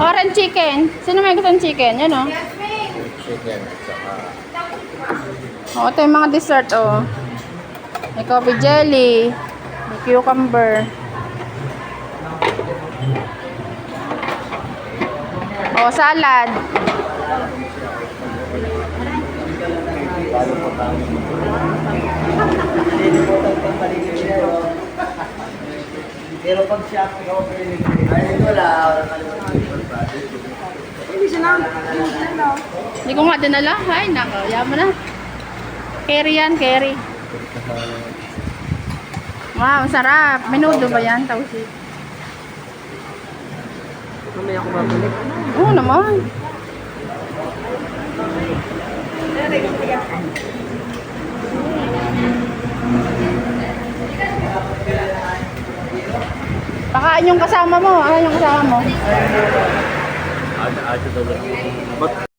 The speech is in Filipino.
Orange chicken. Sino may gusto ng chicken? Yan o. Chicken at saka O, ito yung mga dessert o. May coffee jelly. May cucumber. O, salad. Pero pag siya ikaw ay wala hindi siya lang. Hindi ko nga dinala. Ay, nako. Yaman na. Carry yan, carry. Wow, sarap. Menudo ba yan? Tausi. Mamaya ako babalik. Oo naman. Pakain yung kasama mo. Ano yung kasama mo? Acho daw.